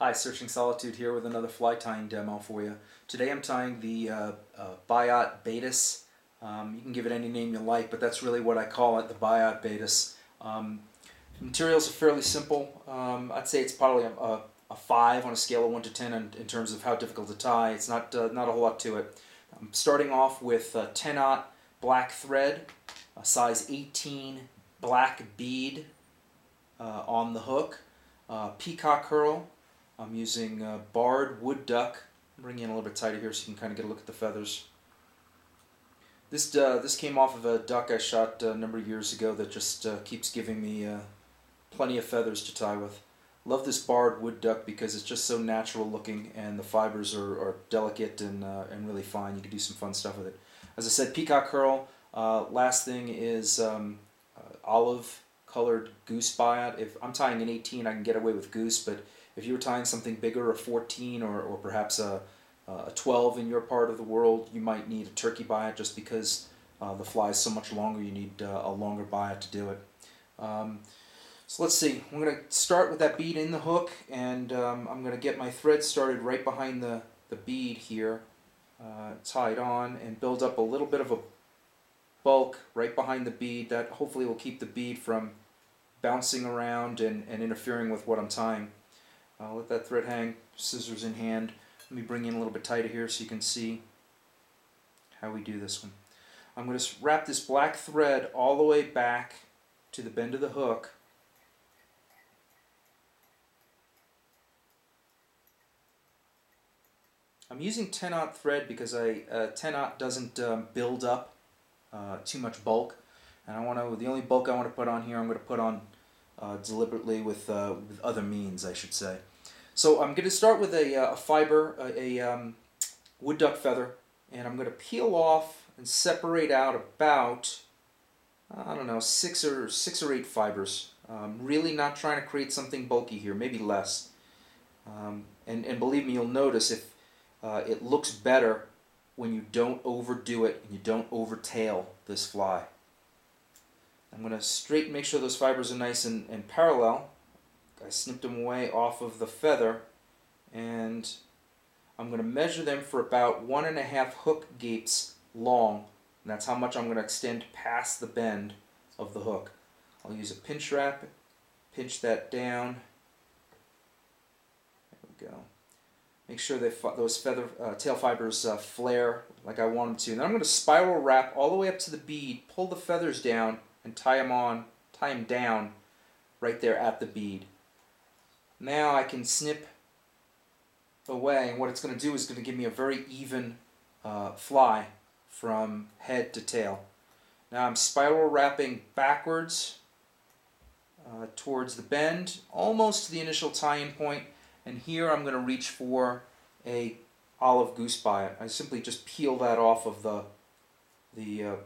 Hi, Searching Solitude here with another fly tying demo for you. Today I'm tying the Biot Baetis. You can give it any name you like, but that's really what I call it, the Biot Baetis. Materials are fairly simple. I'd say it's probably a 5 on a scale of 1 to 10 in terms of how difficult to tie. It's not a whole lot to it. I'm starting off with 10-aught black thread, a size 18 black bead on the hook, Peacock Herl. I'm using barred wood duck. I'm bringing it in a little bit tighter here so you can kind of get a look at the feathers. This came off of a duck I shot a number of years ago that just keeps giving me plenty of feathers to tie with. Love this barred wood duck because it's just so natural looking and the fibers are delicate and really fine. You can do some fun stuff with it. As I said, Peacock Herl. Last thing is olive colored Goose Biot. If I'm tying an 18, I can get away with Goose, but if you were tying something bigger, a 14 or perhaps a 12 in your part of the world, you might need a turkey Biot just because the fly is so much longer. You need a longer Biot to do it. So let's see. I'm going to start with that bead in the hook, and I'm going to get my thread started right behind the bead here, tied on, and build up a little bit of a bulk right behind the bead. That hopefully will keep the bead from bouncing around and interfering with what I'm tying. I'll let that thread hang, scissors in hand. Let me bring in a little bit tighter here so you can see how we do this one. I'm going to wrap this black thread all the way back to the bend of the hook. I'm using 10-aught thread because 10-aught doesn't build up too much bulk, and the only bulk I want to put on here I'm going to put on deliberately with other means, I should say. So I'm going to start with a fiber, a wood duck feather, and I'm going to peel off and separate out about, I don't know, six or eight fibers. Really not trying to create something bulky here, maybe less. And believe me, you'll notice if it looks better when you don't overdo it and you don't overtail this fly. I'm going to make sure those fibers are nice and parallel. I snipped them away off of the feather, and I'm going to measure them for about 1.5 hook gapes long, and that's how much I'm going to extend past the bend of the hook. I'll use a pinch wrap, pinch that down. There we go. Make sure those tail fibers flare like I want them to. And then I'm going to spiral wrap all the way up to the bead, pull the feathers down, and tie them down right there at the bead. Now I can snip away, and what it's going to do is going to give me a very even fly from head to tail. Now I'm spiral wrapping backwards towards the bend, almost to the initial tie-in point, and here I'm going to reach for a olive Goose Biot. I simply just peel that off of the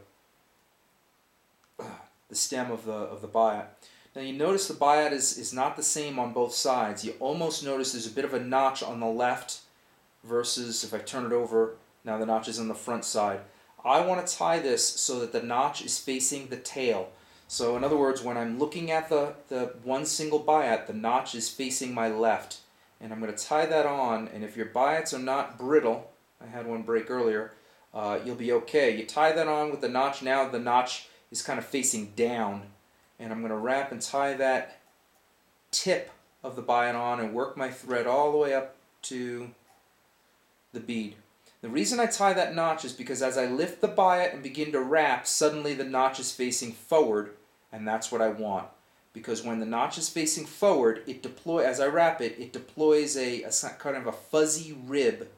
stem of the Biot. Now you notice the Biot is not the same on both sides. You almost notice there's a bit of a notch on the left versus if I turn it over, now the notch is on the front side. I want to tie this so that the notch is facing the tail. So in other words, when I'm looking at the one single Biot, the notch is facing my left. And I'm going to tie that on, and if your Biots are not brittle, I had one break earlier, you'll be okay. You tie that on with the notch. Now the notch is kind of facing down, and I'm going to wrap and tie that tip of the Biot on and work my thread all the way up to the bead. The reason I tie that notch is because as I lift the Biot and begin to wrap, suddenly the notch is facing forward, and that's what I want. Because when the notch is facing forward, as I wrap it, it deploys a kind of a fuzzy rib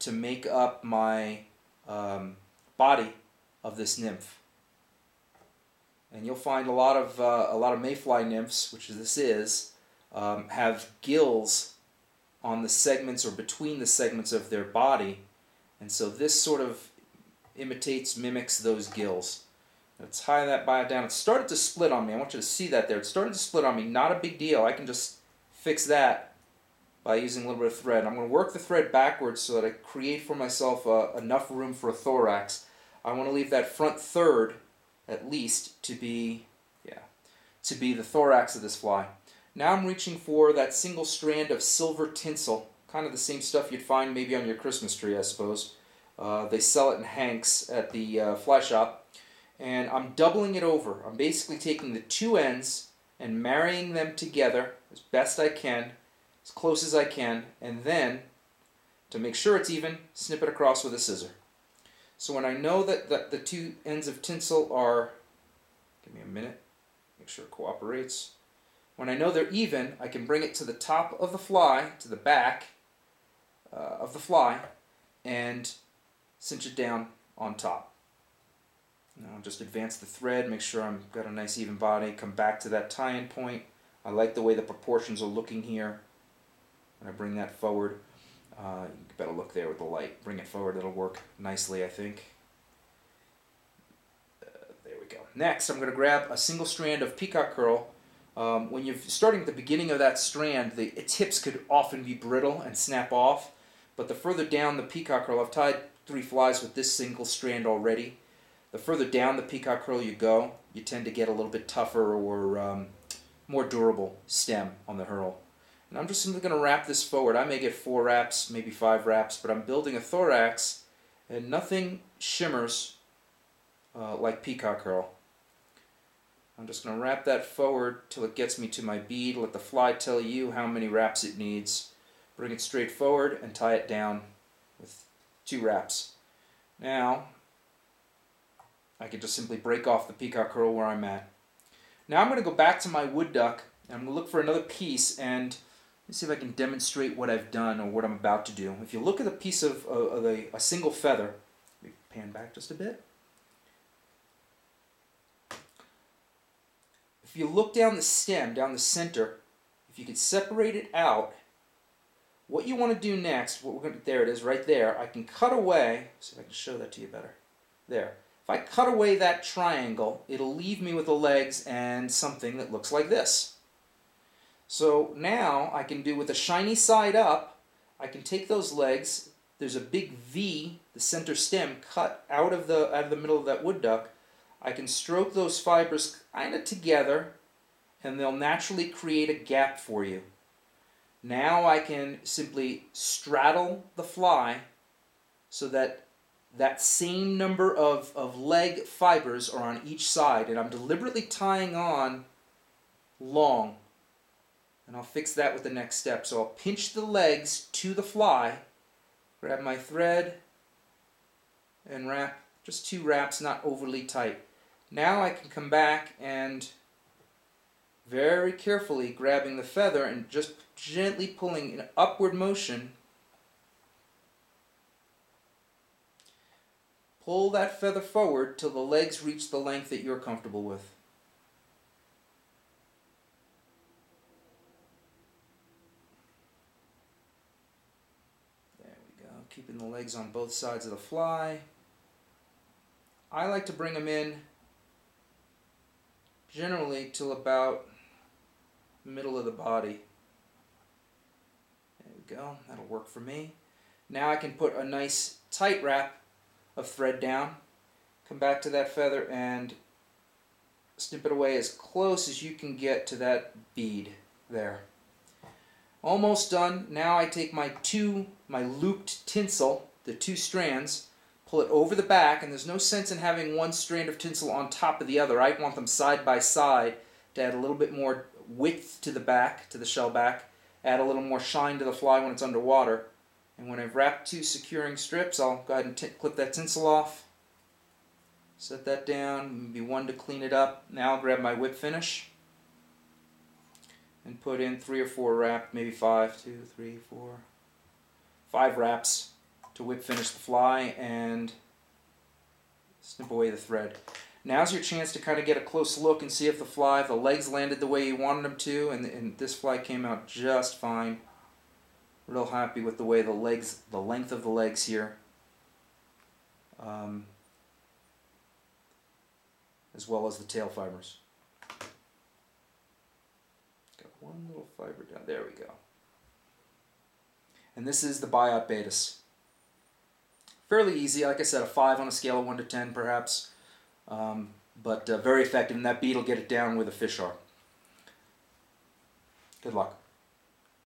to make up my body of this nymph. And you'll find a lot of Mayfly nymphs, which this is, have gills on the segments or between the segments of their body, and so this sort of mimics those gills. Now tie that Biot down. It started to split on me. I want you to see that there. It's starting to split on me. Not a big deal. I can just fix that by using a little bit of thread. I'm going to work the thread backwards so that I create for myself enough room for a thorax. I want to leave that front third, at least, to be the thorax of this fly. Now I'm reaching for that single strand of silver tinsel, kind of the same stuff you'd find maybe on your Christmas tree, I suppose. They sell it in hanks at the fly shop. And I'm doubling it over. I'm basically taking the two ends and marrying them together as best I can, as close as I can, and then, to make sure it's even, snip it across with a scissor. So when I know that the two ends of tinsel are, give me a minute, make sure it cooperates. When I know they're even, I can bring it to the top of the fly, to the back of the fly, and cinch it down on top. Now I'll just advance the thread, make sure I've got a nice even body, come back to that tie-in point. I like the way the proportions are looking here. When I bring that forward, you better look there with the light. Bring it forward, it'll work nicely, I think. There we go. Next, I'm going to grab a single strand of Peacock Herl. When you're starting at the beginning of that strand, the tips could often be brittle and snap off. But the further down the Peacock Herl, I've tied 3 flies with this single strand already. The further down the Peacock Herl you go, you tend to get a little bit tougher or more durable stem on the Herl. And I'm just simply going to wrap this forward. I may get 4 wraps, maybe 5 wraps, but I'm building a thorax, and nothing shimmers like Peacock Herl. I'm just going to wrap that forward till it gets me to my bead. Let the fly tell you how many wraps it needs. Bring it straight forward and tie it down with 2 wraps. Now, I can just simply break off the Peacock Herl where I'm at. Now I'm going to go back to my wood duck, and I'm going to look for another piece, and let's see if I can demonstrate what I've done or what I'm about to do. If you look at a piece of a single feather, let me pan back just a bit. If you look down the stem, down the center, if you could separate it out, what you want to do next, there it is right there, I can cut away, see if I can show that to you better. There. If I cut away that triangle, it'll leave me with the legs and something that looks like this. So now I can do, with the shiny side up, I can take those legs, there's a big V, the center stem, cut out of the middle of that wood duck. I can stroke those fibers kind of together, and they'll naturally create a gap for you. Now I can simply straddle the fly so that that same number of leg fibers are on each side, and I'm deliberately tying on long. And I'll fix that with the next step. So I'll pinch the legs to the fly, grab my thread, and wrap, just 2 wraps, not overly tight. Now I can come back and very carefully grabbing the feather and just gently pulling in upward motion, pull that feather forward till the legs reach the length that you're comfortable with. There we go, keeping the legs on both sides of the fly. I like to bring them in generally till about middle of the body. There we go, that'll work for me. Now I can put a nice tight wrap of thread down, come back to that feather and snip it away as close as you can get to that bead there. Almost done. Now I take my looped tinsel, the 2 strands, pull it over the back, and there's no sense in having one strand of tinsel on top of the other. I want them side by side to add a little bit more width to the back, to the shell back, add a little more shine to the fly when it's underwater. And when I've wrapped 2 securing strips, I'll go ahead and clip that tinsel off, set that down, maybe 1 to clean it up. Now I'll grab my whip finish and put in 3 or 4 wraps, maybe 5, 2, 3, 4, 5 wraps to whip finish the fly and snip away the thread. Now's your chance to kind of get a close look and see if the legs landed the way you wanted them to, and this fly came out just fine. Real happy with the way the length of the legs here, as well as the tail fibers. Got 1 little fiber down, there we go. And this is the Biot Baetis. Fairly easy, like I said, a 5 on a scale of 1 to 10 perhaps, but very effective, and that bead will get it down where the fish are. Good luck.